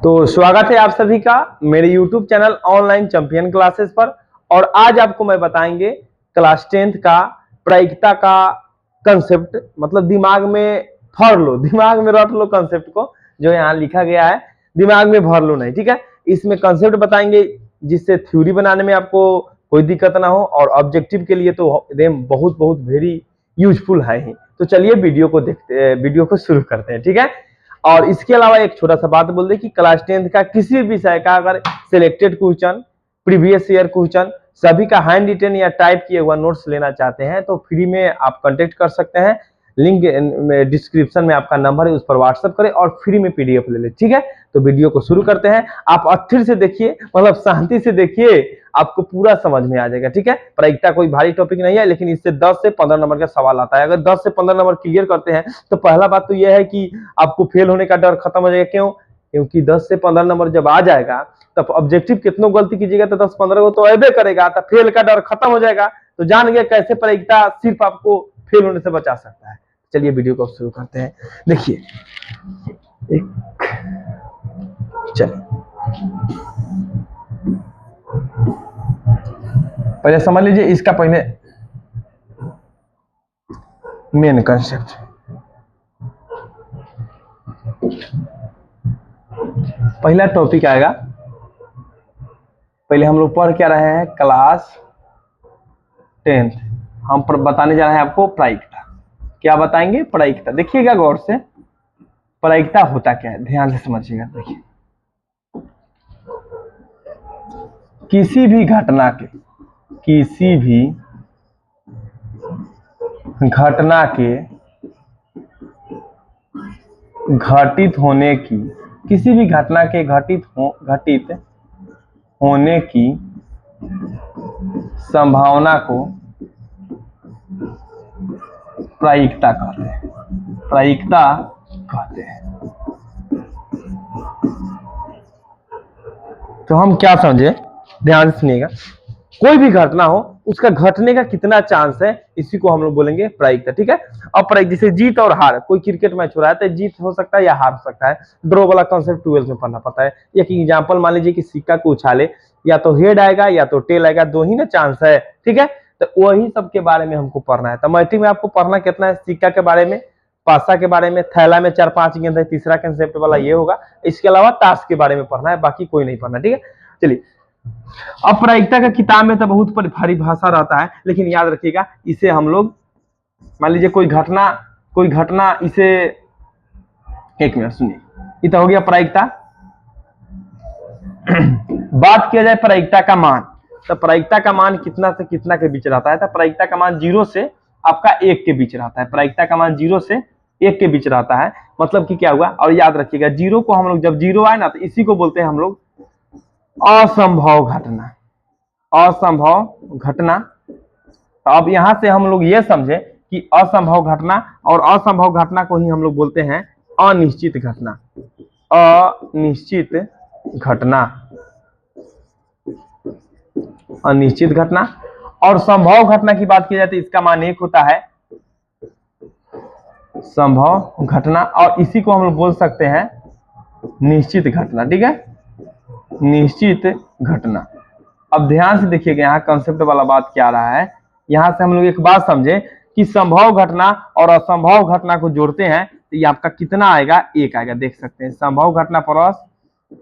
तो स्वागत है आप सभी का मेरे YouTube channel online champion classes पर। और आज आपको मैं बताएंगे क्लास 10th का प्रायिकता का कंसेप्ट, मतलब दिमाग में भर लो, दिमाग में रट लो कंसेप्ट को, जो यहाँ लिखा गया है दिमाग में भर लो नहीं, ठीक है। इसमें कंसेप्ट बताएंगे जिससे थ्योरी बनाने में आपको कोई दिक्कत ना हो, और ऑब्जेक्टिव के लिए तो रेम बहुत बहुत वेरी यूजफुल है ही। तो चलिए वीडियो को शुरू करते हैं, ठीक है। और इसके अलावा एक छोटा सा बात बोल दे कि क्लास 10th का किसी भी विषय का अगर selected question, previous year question सभी का हैंड रिटन या टाइप किए हुआ नोट्स लेना चाहते हैं तो फ्री में आप कांटेक्ट कर सकते हैं। लिंक डिस्क्रिप्शन में आपका नंबर है, उस पर व्हाट्सएप करें और फ्री में पीडीएफ ले ले, ठीक है। तो वीडियो को शुरू करते हैं। आप अस्थिर से देखिए, मतलब शांति से देखिए, आपको पूरा समझ में आ जाएगा, ठीक है। प्रायिकता कोई भारी टॉपिक नहीं है, लेकिन इससे 10 से 15 नंबर का सवाल आता है। अगर 10 से 15 नंबर क्लियर करते हैं तो पहला बात तो यह है कि आपको फेल होने का डर खत्म हो जाएगा। क्यों? क्योंकि 10 से 15 नंबर जब आ जाएगा तब ऑब्जेक्टिव कितनों गलती कीजिएगा तो 10-15 को तो अबे करेगा, तो फेल का डर खत्म हो जाएगा। तो जान गए कैसे प्रायिकता सिर्फ आपको फेल होने से बचा सकता है। चलिए वीडियो को शुरू करते हैं। देखिए चलिए पहले समझ लीजिए इसका पहले मेन कंसेप्ट। पहला टॉपिक आएगा, पहले हम लोग पढ़ क्या रहे हैं, क्लास 10th। हम बताने जा रहे हैं आपको प्रायिकता। क्या बताएंगे? प्रायिकता। देखिएगा गौर से, प्रायिकता होता क्या है, ध्यान से समझिएगा। देखिए किसी भी घटना के घटित होने की, किसी भी घटना के घटित होने की संभावना को प्रायिकता कहते हैं। प्रायिकता कहते हैं। तो हम क्या समझे, ध्यान से सुनिएगा। कोई भी घटना हो उसका घटने का कितना चांस है, इसी को हम लोग बोलेंगे प्रायिकता, ठीक है। अब प्रायिकता जैसे जीत और हार, कोई क्रिकेट मैच हो रहा है तो जीत हो सकता है या हार हो सकता है। ड्रॉ वाला कॉन्सेप्ट 12th में पढ़ना पड़ता है। एक एग्जांपल मान लीजिए कि सिक्का को उछाले, या तो हेड आएगा या तो टेल आएगा, दो ही ना चांस है, ठीक है। तो वही सब के बारे में हमको पढ़ना है। तो मैट्रिक में आपको पढ़ना कितना है, सिक्का के बारे में, पासा के बारे में, थैला में 4-5 गेंद है, तीसरा कंसेप्ट वाला ये होगा। इसके अलावा ताश के बारे में पढ़ना है, बाकी कोई नहीं पढ़ना, ठीक है। चलिए, अब प्रायिकता का किताब में तो बहुत भारी भाषा रहता है, लेकिन याद रखिएगा इसे हम लोग, मान लीजिए कोई घटना इसे, एक मिनट सुनिए, ये तो हो गया प्रायिकता। बात किया जाए प्रायिकता का मान, तो प्रायिकता का मान कितना से कितना के बीच रहता है। तो प्रायिकता का मान 0 से आपका 1 के बीच रहता है। प्रायिकता का मान 0 से 1 के बीच रहता है। मतलब कि क्या हुआ, और याद रखिएगा 0 को हम लोग, जब 0 आए ना तो इसी को बोलते हैं हम लोग असंभव घटना। असंभव घटना। तो अब यहां से हम लोग ये समझे कि असंभव घटना, और असंभव घटना को ही हम लोग बोलते हैं अनिश्चित घटना। अनिश्चित घटना, अनिश्चित घटना। और संभव घटना की बात की जाए तो इसका मान 1 होता है, संभव घटना, और इसी को हम लोग बोल सकते हैं निश्चित घटना, ठीक है, निश्चित घटना। अब ध्यान से देखिएगा यहाँ कंसेप्ट वाला बात क्या आ रहा है। यहां से हम लोग एक बात समझे कि संभव घटना और असंभव घटना को जोड़ते हैं तो ये आपका कितना आएगा, 1 आएगा। देख सकते हैं, संभव घटना प्लस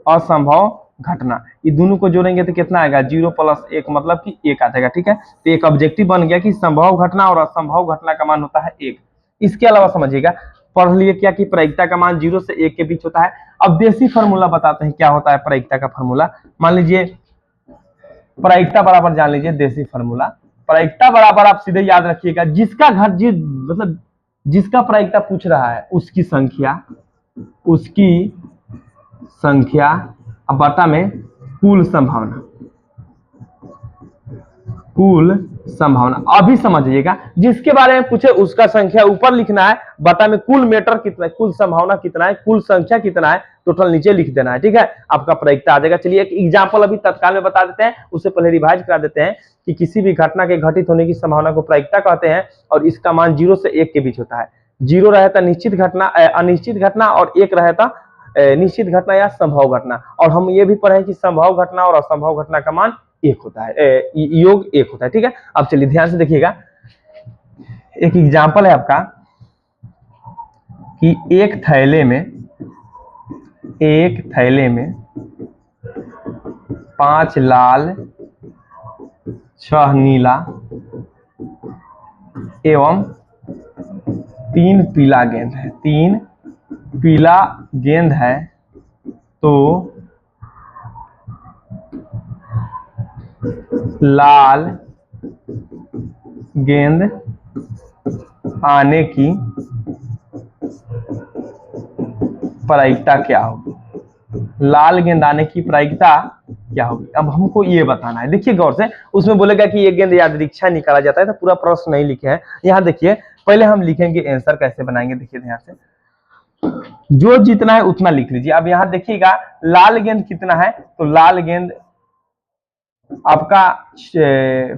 असंभव घटना, ये दोनों को जोड़ेंगे तो कितना आएगा, 0 + 1, मतलब कि 1 आ जाएगा, ठीक है। तो एक ऑब्जेक्टिव बन गया कि संभव घटना और असंभव घटना का मान होता है 1। इसके अलावा समझिएगा, पढ़ लिए क्या कि प्रायिकता का मान 0 से 1 के बीच होता है। अब देसी फार्मूला बताते हैं क्या होता है प्रायिकता का फार्मूला। मान लीजिए प्रायिकता बराबर, जान लीजिए देसी फार्मूला। प्रायिकता बराबर आप सीधे याद रखिएगा, मतलब जिसका प्रायिकता पूछ रहा है उसकी संख्या अब बटा में कुल संभावना। अभी समझिएगा, जिसके बारे में पूछे उसका संख्या ऊपर लिखना है, बटा में कुल मैटर कितना है, कुल संभावना कितना है, कुल संख्या कितना है, टोटल नीचे लिख देना है, ठीक है। आपका प्रायिकता आ जाएगा। चलिए एक एग्जांपल अभी तत्काल में बता देते हैं, उससे पहले रिवाइज करा देते हैं कि किसी भी घटना के घटित होने की संभावना को प्रायिकता कहते हैं, और इसका मान 0 से 1 के बीच होता है। 0 रहता निश्चित घटना, अनिश्चित घटना, और 1 रहता निश्चित घटना या संभव घटना। और हम ये भी पढ़े कि संभव घटना और असंभव घटना का मान एक होता है, योग एक होता है। ठीक है, अब चलिए ध्यान से देखिएगा, एक एग्जाम्पल है आपका कि एक थैले में 5 लाल 6 नीला एवं 3 पीला गेंद है। 3 पीला गेंद है तो लाल गेंद आने की प्रायिकता क्या होगी? लाल गेंद आने की प्रायिकता क्या होगी? अब हमको ये बताना है। देखिए गौर से, उसमें बोलेगा कि ये गेंद यादृच्छा निकाला जाता है, तो पूरा प्रश्न नहीं लिखे हैं। यहाँ देखिए, पहले हम लिखेंगे आंसर कैसे बनाएंगे। देखिए ध्यान से, जो जितना है उतना लिख लीजिए। अब यहाँ देखिएगा लाल गेंद कितना है, तो लाल गेंद आपका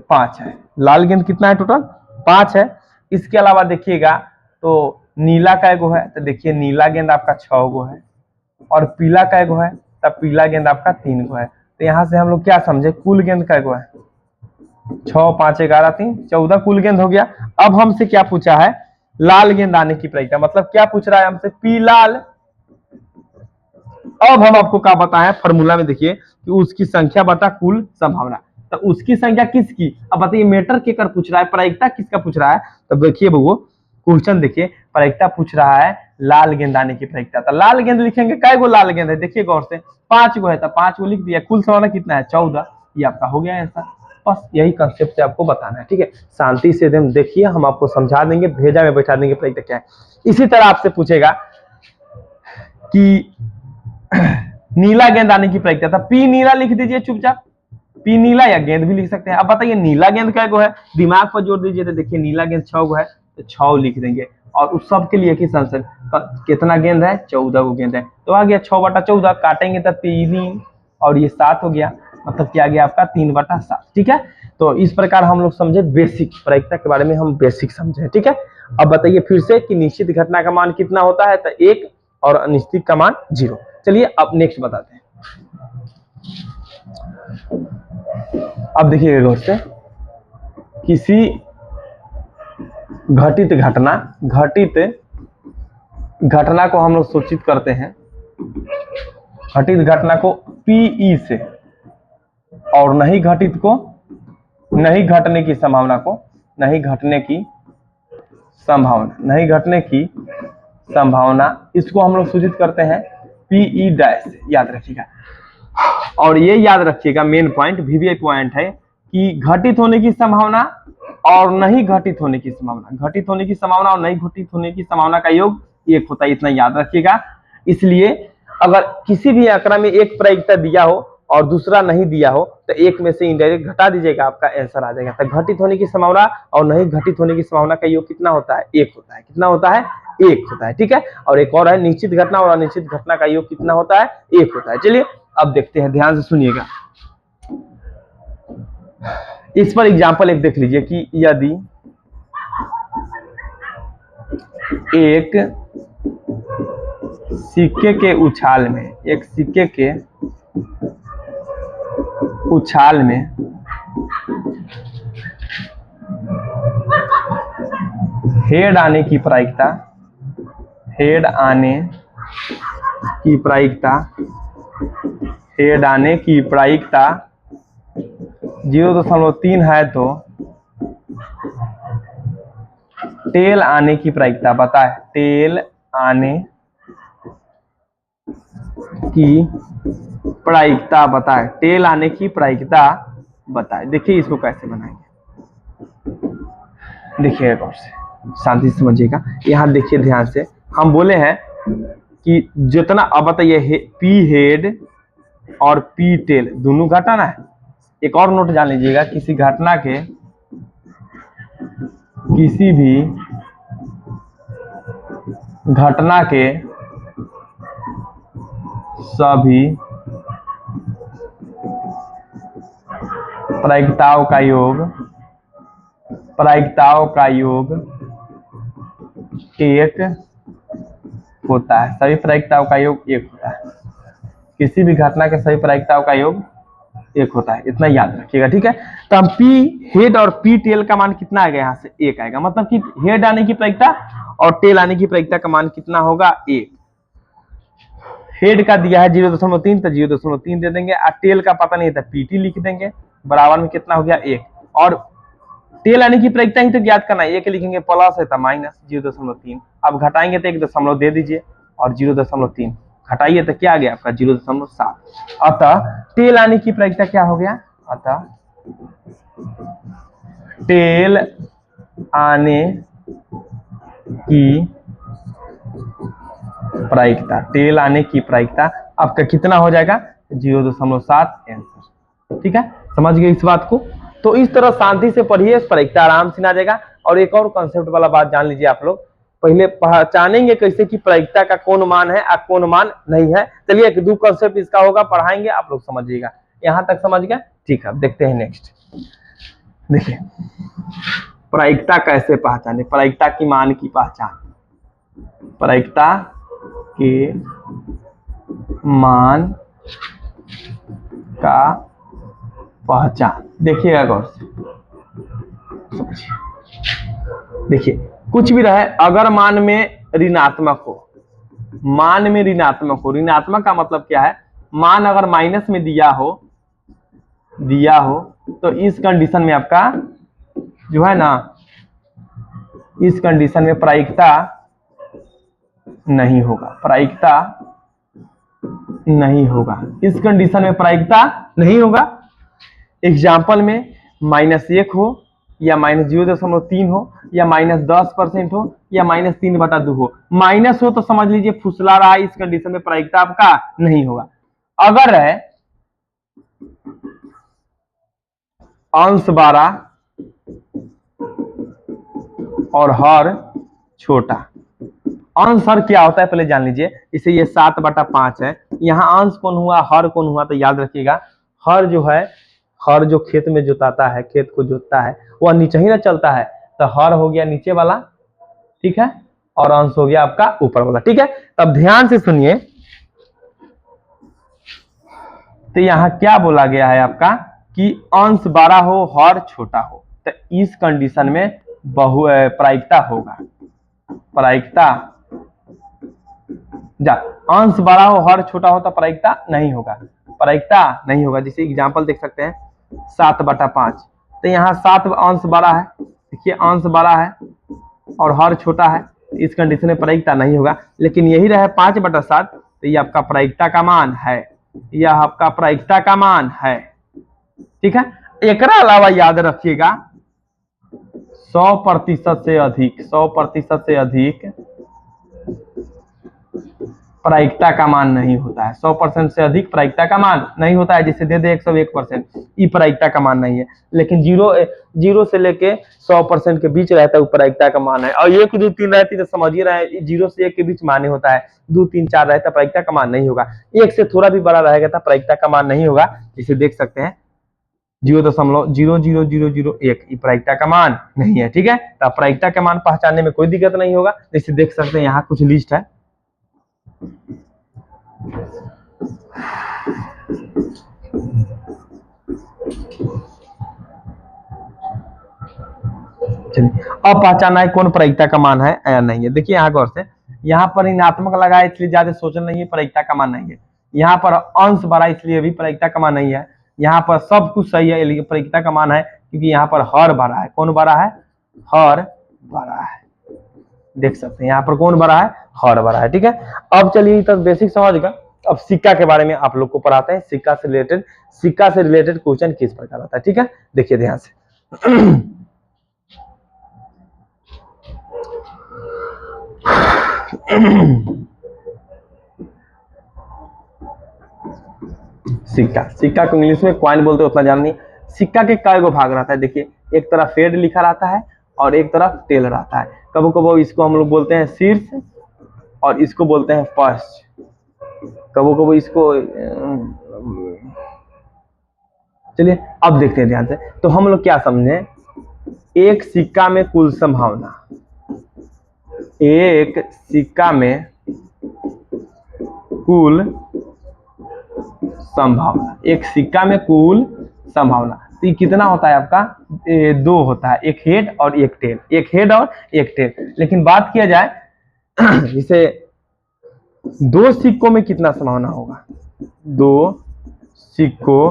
5 है। लाल गेंद कितना है? टोटल 5 है। इसके अलावा देखिएगा तो नीला का एगो है, तो देखिए नीला गेंद आपका 6 गो है, और पीला का एगो है, तब पीला गेंद आपका 3 गो है। तो यहाँ से हम लोग क्या समझे, कुल गेंद का एगो है 6 5 11 3 14 कुल गेंद हो गया। अब हमसे क्या पूछा है, लाल गेंद आने की प्रायिकता, मतलब क्या पूछ रहा है हमसे, पी लाल। अब हम आपको क्या बताएं, फॉर्मूला में देखिए कि उसकी संख्या बटा कुल संभावना। तो उसकी संख्या किसकी, अब बताइए मेटर के कर पूछ रहा है, प्रायिकता किसका पूछ रहा है। तो देखिए वो क्वेश्चन देखिए, प्रायिकता पूछ रहा है लाल गेंद आने की प्रायिकता। तो लाल गेंद लिखेंगे, कै गो लाल गेंद है, देखिए गौर से 5 गो है, तो 5 गो लिख दिया। कुल संभावना कितना है, 14। ये आपका हो गया ऐसा। बस यही कंसेप्ट से आपको बताना है। ठीक है, शांति से एकदम देखिए, हम आपको समझा देंगे, भेजा में बैठा देंगे प्रायिकता क्या है। इसी तरह आपसे पूछेगा कि नीला गेंद आने की प्रायिकता, था पी नीला लिख दीजिए चुपचाप, पी नीला, या गेंद भी लिख सकते हैं। अब बताइए नीला गेंद क्या गो है, दिमाग पर जोड़ दीजिए, तो देखिए नीला गेंद 6 गो है, तो 6 लिख देंगे। और उस सब के लिए किस आंसर, कितना गेंद है, 14 गो गेंद है, तो आ गया 6/14, काटेंगे तो 3 और ये 7 हो गया, मतलब क्या आ गया आपका 3/7। ठीक है, तो इस प्रकार हम लोग समझे बेसिक प्रायिकता के बारे में, हम बेसिक समझे। ठीक है, अब बताइए फिर से कि निश्चित घटना का मान कितना होता है, तो 1 और अनिश्चित का मान 0। चलिए अब नेक्स्ट बताते हैं। अब देखिए गौर से, किसी घटित घटना को हम लोग सूचित करते हैं, घटित घटना को पीई से, और नहीं घटित को, नहीं घटने की संभावना को, नहीं घटने की संभावना, इसको हम लोग सूचित करते हैं पीई डैश। याद रखिएगा, और ये याद रखिएगा मेन पॉइंट, वीवीआई पॉइंट है कि घटित होने की संभावना और नहीं घटित होने की संभावना, घटित होने की संभावना और नहीं घटित होने की संभावना का योग 1 होता है, इतना याद रखिएगा। इसलिए अगर किसी भी आंकड़ा में एक प्रायिकता दिया हो और दूसरा नहीं दिया हो, तो एक में से इनडायरेक्ट घटा दीजिएगा, आपका आंसर आ जाएगा। तो घटित होने की संभावना और नहीं घटित होने की संभावना का योग कितना होता है, 1 होता है। कितना होता है, 1 होता है। ठीक है, और एक और है, निश्चित घटना और अनिश्चित घटना का योग कितना होता है, 1 होता है। चलिए अब देखते हैं, ध्यान से सुनिएगा। इस पर एग्जाम्पल एक देख लीजिए कि यदि एक सिक्के के उछाल में हेड आने की प्रायिकता 0.3 है, तो टेल आने की प्रायिकता बताए, टेल आने की प्रायिकता बताए, टेल आने की प्रायिकता बताए। देखिए इसको कैसे बनाएंगे, देखिए गौर से, शांति से समझिएगा। यहाँ देखिए ध्यान से, हम बोले हैं कि जितना, अब बताइए पी हेड और पी टेल दोनों घटना है। एक और नोट जान लीजिएगा, किसी भी घटना के सभी प्रायिकताओं का योग एक होता है, सभी प्रायिकताओं का योग 1 होता है। किसी भी घटना के सभी प्रायिकताओं का योग 1 होता है, इतना याद रखिएगा, ठीक है। तो हम पी हेड और पी टेल का मान कितना आएगा, यहाँ से 1 आएगा, मतलब कि हेड आने की प्रायिकता और टेल आने की प्रायिकता का मान कितना होगा, 1। हेड का दिया है 0.3 तो 0.3 दे देंगे, और टेल का पता नहीं था पीटी लिख देंगे, बराबर में कितना हो गया 1। और टेल आने की प्रायिकता ही तो ज्ञात करना है, 1 लिखेंगे, प्लस है तो माइनस 0.3। अब घटाएंगे तो 1 दशमलव दे दीजिए और 0.3 घटाइए तो क्या आ गया आपका 0.7। अतः टेल आने की प्रायिकता क्या हो गया, अतः टेल आने की प्रायिकता, टेल आने की प्रायिकता आपका कितना हो जाएगा 0.7 आंसर, ठीक है। समझ गए इस बात को। तो इस तरह शांति से पढ़िए, प्रायिकता आराम से आ जाएगा। और एक और कंसेप्ट वाला बात जान लीजिए आप लोग, पहले पहचानेंगे कैसे कि प्रायिकता का कौन मान है और कौन मान नहीं है। चलिए एक दो कंसेप्ट इसका होगा, पढ़ाएंगे, आप लोग समझिएगा। यहां तक समझ गए, ठीक है। अब देखते हैं नेक्स्ट। देखिए प्रायिकता कैसे पहचाने, प्रायिकता की मान की पहचान, प्रायिकता के मान का पहचान। देखिएगा गौर से, देखिए कुछ भी रहे, अगर मान में ऋणात्मक हो, मान में ऋणात्मक हो, ऋणात्मक का मतलब क्या है, मान अगर माइनस में दिया हो तो इस कंडीशन में आपका जो है ना, इस कंडीशन में प्रायिकता नहीं होगा, प्रायिकता नहीं होगा, इस कंडीशन में प्रायिकता नहीं होगा। एग्जाम्पल में -1 हो या -0.3 हो या -10% हो या -3/2 हो, माइनस हो तो समझ लीजिए फुसला रहा है, इस कंडीशन में प्रायिकता आपका नहीं होगा। अगर है अंश 12 और हर छोटा, अंश हर क्या होता है पहले जान लीजिए, इसे ये 7/5 है, यहाँ अंश कौन हुआ हर कौन हुआ, तो याद रखिएगा हर जो है, हर जो खेत में जोताता है, खेत को जोतता है, वह नीचे ही ना चलता है, तो हर हो गया नीचे वाला, ठीक है, और अंश हो गया आपका ऊपर वाला, ठीक है। तब ध्यान से सुनिए, तो यहाँ क्या बोला गया है आपका कि अंश 12 हो हर छोटा हो, तो इस कंडीशन में प्रायिकता होगा, प्रायिकता जा अंश 12 हो हर छोटा हो तो प्रायिकता नहीं होगा, प्रायिकता नहीं होगा। जैसे एग्जांपल देख सकते हैं 7/5, तो यहाँ 7 अंश 12 है, देखिए अंश 12 है और हर छोटा है, इस कंडीशन में प्रायिकता नहीं होगा। लेकिन यही रहे 5/7, तो ये आपका प्रायिकता का मान है, यह आपका प्रायिकता का मान है, ठीक है। एक अलावा याद रखिएगा 100% से अधिक, 100% से अधिक प्रायिकता का मान नहीं होता है, 100% से अधिक प्रायिकता का मान नहीं होता है। जैसे दे दे 101%, ये प्रायिकता का मान नहीं है। लेकिन 0 से लेके 100% के बीच रहता है, वो प्रायिकता का मान है। और 1, 2, 3 रहती तो समझिए रहे, 0 से 1 के बीच मान होता है, 2, 3, 4 रहता प्रायिकता का मान नहीं होगा। 1 से थोड़ा भी बड़ा रहेगा तो प्रायिकता का मान नहीं होगा। इसे देख सकते हैं 0.00001, ये प्रायिकता का मान नहीं है, ठीक है। तो प्रायिकता का मान पहचानने में कोई दिक्कत नहीं होगा। जैसे देख सकते हैं यहाँ कुछ लिस्ट है, चलिए अब पहचाना है कौन प्रायिकता का मान है या नहीं है। देखिए यहाँ गौर से, यहाँ पर ऋणात्मक लगा है इसलिए ज्यादा सोचना नहीं है, प्रायिकता का मान नहीं है। यहाँ पर अंश बड़ा इसलिए भी प्रायिकता का मान नहीं है। यहाँ पर सब कुछ सही है, लेकिन प्रायिकता का मान है क्योंकि यहाँ पर हर बड़ा है। कौन बड़ा है, हर बड़ा है, देख सकते हैं यहाँ पर कौन बड़ा है, हर बड़ा है, ठीक है। अब चलिए तक बेसिक समझ गए। अब सिक्का के बारे में आप लोग को पढ़ाते हैं, सिक्का से रिलेटेड क्वेश्चन किस प्रकार आता है, ठीक है। देखिए ध्यान से सिक्का को इंग्लिश में कॉइन बोलते हैं, उतना जान नहीं। सिक्का के कई गो भाग रहता है, देखिए एक तरफ हेड लिखा रहता है और एक तरफ टेल रहता है। कबो कबो इसको हम लोग बोलते हैं शीर्ष और इसको बोलते हैं पश्च, कबो कबो इसको। चलिए अब देखते हैं ध्यान से। तो हम लोग क्या समझे, एक सिक्का में कुल संभावना, एक सिक्का में कुल संभावना, एक सिक्का में कुल संभावना। तो ये कितना होता है आपका, 2 होता है, एक हेड और एक टेल, एक हेड और एक टेल। लेकिन बात किया जाए जैसे 2 सिक्कों में कितना संभावना होगा, 2 सिक्कों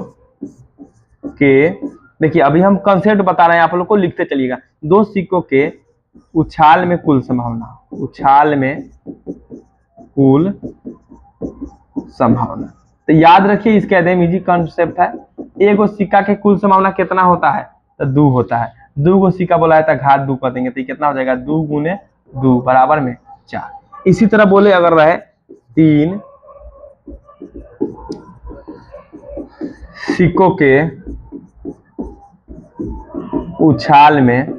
के, देखिए अभी हम कंसेप्ट बता रहे हैं, आप लोग को लिखते चलिएगा। 2 सिक्कों के उछाल में कुल संभावना, उछाल में कुल संभावना। तो याद रखिए, इसके एकदम इजी कंसेप्ट है। एक सिक्का के कुल संभावना कितना होता है, तो 2 होता है। 2 गो सिक्का बोला है तो घात 2 कर देंगे, तो कितना हो जाएगा, 2 गुने 2 बराबर में 4। इसी तरह बोले अगर रहे 3 सिक्कों के उछाल में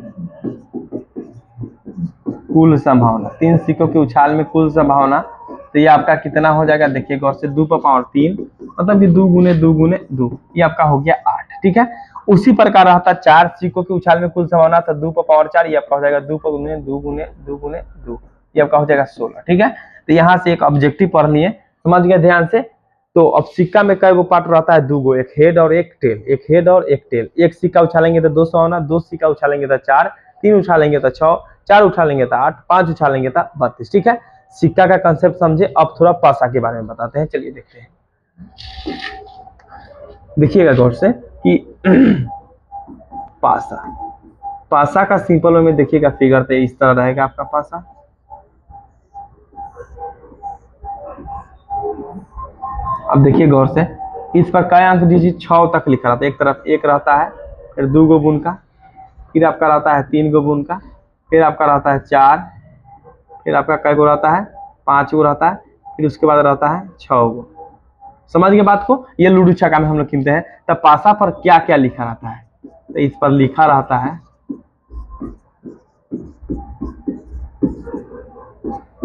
कुल संभावना, 3 सिक्कों के उछाल में कुल संभावना, तो ये आपका कितना हो जाएगा, देखिए गौर से, 2 पर पावर 3, मतलब कि 2 गुने 2 गुने 2, ये आपका हो गया 8। ठीक है, उसी प्रकार रहता 4 सिक्कों के उछाल में कुल संभावना, तो 2 पर पावर 4, ये आपका हो जाएगा 2 पर गुने 2 गुने 2 गुने 2, ये आपका हो जाएगा 16। ठीक है, तो यहाँ से एक ऑब्जेक्टिव पढ़ लिए, समझ गए ध्यान से। तो अब सिक्का में कई गो पार्ट रहता है, 2 गो, एक हेड और एक टेल, एक हेड और एक टेल। एक सिक्का उछालेंगे तो 2 संभावना, 2 सिक्का उछालेंगे तो 4, 3 उछालेंगे तो 6, 4 उछालेंगे तो 8, 5 उछालेंगे तो 32। ठीक है, सिक्का का कंसेप्ट समझे। अब थोड़ा पासा के बारे में बताते हैं, चलिए देखते हैं। देखिएगा गौर से कि पासा, पासा का सिंपल में देखिएगा फिगर तो इस तरह रहेगा आपका पासा। अब देखिए गौर से, इस पर कई अंक डिजिट 6 तक लिखा रहता है। एक तरफ 1 रहता है, फिर 2 गो गुण का, फिर आपका रहता है 3 गो गुण का, फिर आपका रहता है 4, फिर आपका कई गो रहता है, 5 गो रहता है, फिर उसके बाद रहता है 6 गो। समझ गए बात को, ये लूडो छक्का में हम लोग खेलते हैं। तब पासा पर क्या क्या लिखा रहता है, तो इस पर लिखा रहता है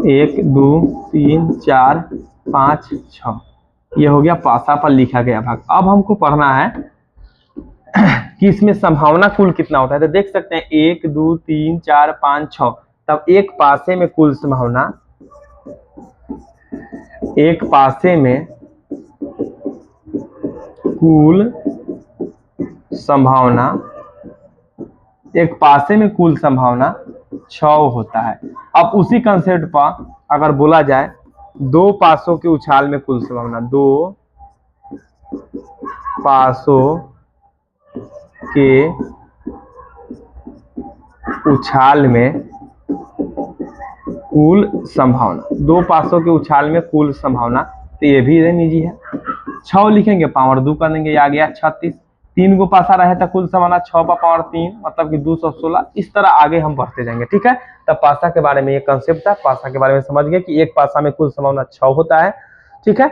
1 2 3 4 5 6, ये हो गया पासा पर लिखा गया भाग। अब हमको पढ़ना है कि इसमें संभावना कुल कितना होता है। तो देख सकते हैं 1 2 3 4 5 6, तब एक पासे में कुल संभावना, एक पासे में कुल संभावना, एक पासे में कुल संभावना 6 होता है। अब उसी कंसेप्ट पर अगर बोला जाए 2 पासों के उछाल में कुल संभावना, 2 पासों के उछाल में कुल संभावना, 2 पासों के उछाल में कुल संभावना, तो ये भी इजी है। 6 लिखेंगे, पावर 2 कर देंगे, आ गया 36। 3 गो पासा रहे तो कुल संभावना 6 पर पावर 3, मतलब कि 216। इस तरह आगे हम बढ़ते जाएंगे। ठीक है, तब पासा के बारे में ये कंसेप्ट था, पासा के बारे में समझ गए कि एक पासा में कुल संभावना 6 होता है। ठीक है,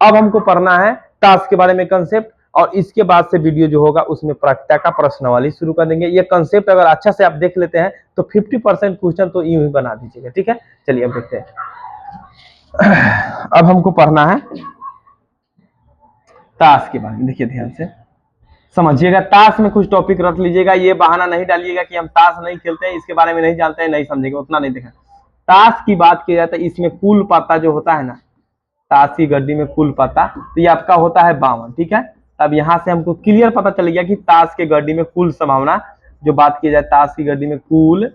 अब हमको पढ़ना है ताश के बारे में कंसेप्ट, और इसके बाद से वीडियो जो होगा उसमें प्राकृतिक का प्रश्नावली शुरू कर देंगे। ये कंसेप्ट अगर अच्छा से आप देख लेते हैं तो 50% क्वेश्चन तो यूं ही बना दीजिएगा। ठीक है, चलिए अब देखते हैं। अब हमको पढ़ना है ताश के बारे में। देखिए ध्यान से समझिएगा, ताश में कुछ टॉपिक रख लीजिएगा, ये बहाना नहीं डालिएगा कि हम ताश नहीं खेलते हैं, इसके बारे में नहीं जानते हैं, नहीं समझेंगे, उतना नहीं देखा। ताश की बात की जाए तो इसमें कुल पाता जो होता है ना, ताश की गड्डी में कुल पाता, तो ये आपका होता है 52। ठीक है, अब यहाँ से हमको क्लियर पता चल गया कि ताश के गड्डी में कुल संभावना, जो बात की जाए ताश की गड्डी में कुल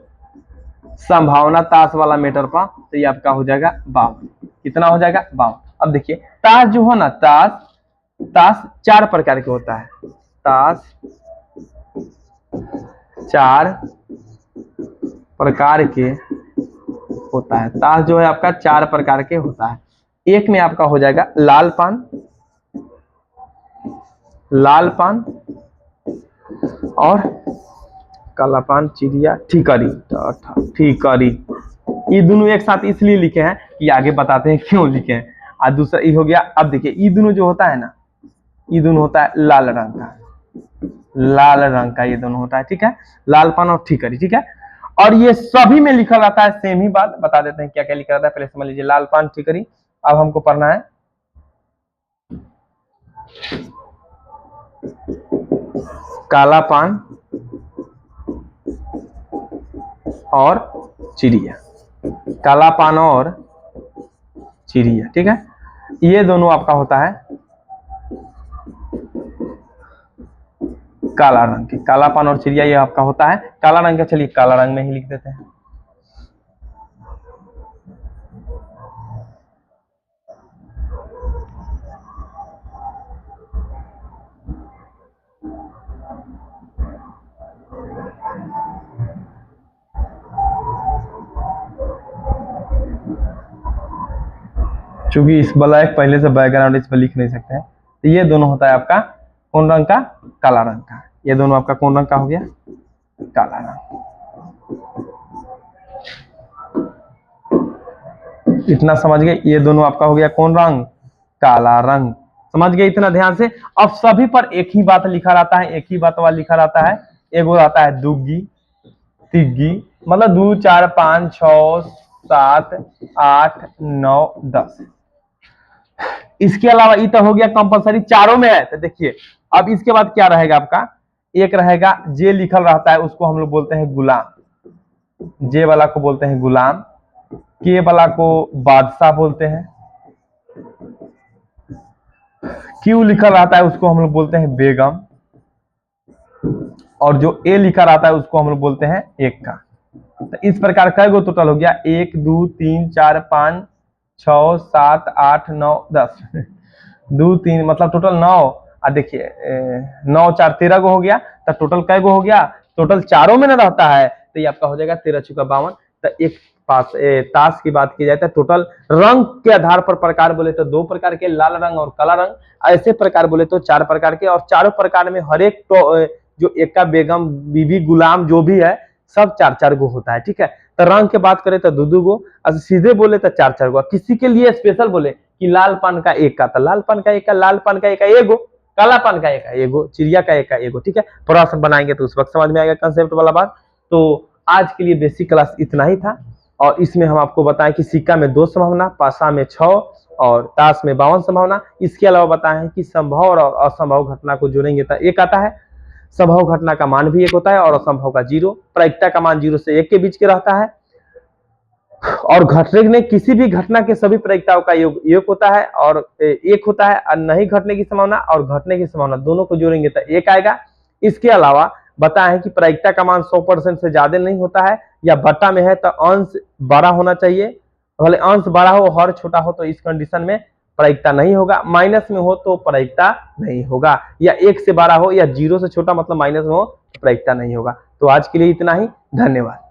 संभावना ताश वाला मीटर पर, तो ये आपका हो जाएगा 52। कितना हो जाएगा, 52। अब देखिए ताश जो हो ना, ताश 4 प्रकार के होता है, ताश 4 प्रकार के होता है। ताश जो है आपका 4 प्रकार के होता है। एक में आपका हो जाएगा लाल पान, लाल पान और काला पान, चिड़िया, ठिकरी, ठिकरी। ये दोनों एक साथ इसलिए लिखे हैं कि आगे बताते हैं क्यों लिखे हैं। और दूसरा ये हो गया, अब देखिए ये दोनों जो होता है ना, ये दोनों होता है लाल रंग का, लाल रंग का ये दोनों होता है। ठीक है, लाल पान और ठिकरी। ठीक है, और ये सभी में लिखा रहता है सेम ही बात। बता देते हैं क्या क्या लिखा रहता है, पहले समझ लीजिए, लाल पान, ठिकरी। अब हमको पढ़ना है काला पान और चिड़िया, काला पान और चिड़िया। ठीक है, ये दोनों आपका होता है काला रंग के, कालापन और चिड़िया ये आपका होता है काला रंग का। चलिए काला रंग में ही लिख देते हैं। चूंकि इस ब्लैक पहले से बैकग्राउंड इस पर लिख नहीं सकते हैं, तो ये दोनों होता है आपका कौन रंग का? काला रंग का। ये दोनों आपका कौन रंग का हो गया? काला रंग। इतना समझ गए? ये दोनों आपका हो गया कौन रंग? काला रंग। समझ गए इतना ध्यान से? अब सभी पर एक ही बात लिखा रहता है, एक ही बात वाला लिखा रहता है। एक वो आता है दुग्गी, तिग्गी, मतलब 2 4 5 6 7 8 9 10। इसके अलावा ई तो हो गया कंपलसरी, चारों में है। तो देखिए अब इसके बाद क्या रहेगा आपका? एक रहेगा जे लिखल रहता है, उसको हम लोग बोलते हैं गुलाम। जे वाला को बोलते हैं गुलाम। के वाला को बादशाह बोलते हैं। क्यू लिखा रहता है उसको हम लोग बोलते हैं बेगम। और जो ए लिखा रहता है उसको हम लोग बोलते हैं एक का। तो इस प्रकार कई गो टोटल हो गया? 1 2 3 4 5 6 7 8 9 10 2 3 मतलब टोटल 9। और देखिए 9 4 13 गो हो गया। तो टोटल कै गो हो गया? टोटल चारों में ना रहता है, तो ये आपका हो जाएगा 13 चौका 52। तो एक पास ताश की बात की जाए तो टोटल रंग के आधार पर प्रकार बोले तो 2 प्रकार के, लाल रंग और काला रंग। ऐसे प्रकार बोले तो 4 प्रकार के, और चारों प्रकार में हर एक तो जो एक्का, बेगम, बीबी, गुलाम जो भी है सब 4 4 गो होता है। ठीक है, तो रंग के बात करें तो 2 2 गो, सीधे बोले तो 4 4 गो। किसी के लिए स्पेशल बोले कि लाल पान का एक का, तो लाल पान का एक का, लाल पान का एक का एगो, काला पान का एक का एगो, चिड़िया का एक का एगो। ठीक है, प्रश्न बनाएंगे तो उस वक्त समझ में आएगा कंसेप्ट वाला बात। तो आज के लिए बेसिक क्लास इतना ही था, और इसमें हम आपको बताएं कि सिक्का में 2 संभावना, पासा में 6 और ताश में 52 संभावना। इसके अलावा बताएं कि संभव और असंभव घटना को जोड़ेंगे तो एक आता है। संभव घटना का मान भी 1 होता है और असंभव का 0। प्रायिकता का मान 0 से 1 के बीच के रहता है, और घटने किसी भी घटना के सभी प्रायिकताओं का योग 1 होता है, और 1 होता है। और नहीं घटने की संभावना और घटने की संभावना दोनों को जोड़ेंगे तो 1 आएगा। इसके अलावा बताएं कि प्रायिकता का मान 100% से ज्यादा नहीं होता है, या बटा में है तो अंश बड़ा होना चाहिए। भले अंश बड़ा हो, हर छोटा हो, तो इस कंडीशन में प्रायिकता नहीं होगा। माइनस में हो तो प्रायिकता नहीं होगा, या 1 से बड़ा हो या 0 से छोटा मतलब माइनस में हो तो प्रायिकता नहीं होगा। तो आज के लिए इतना ही, धन्यवाद।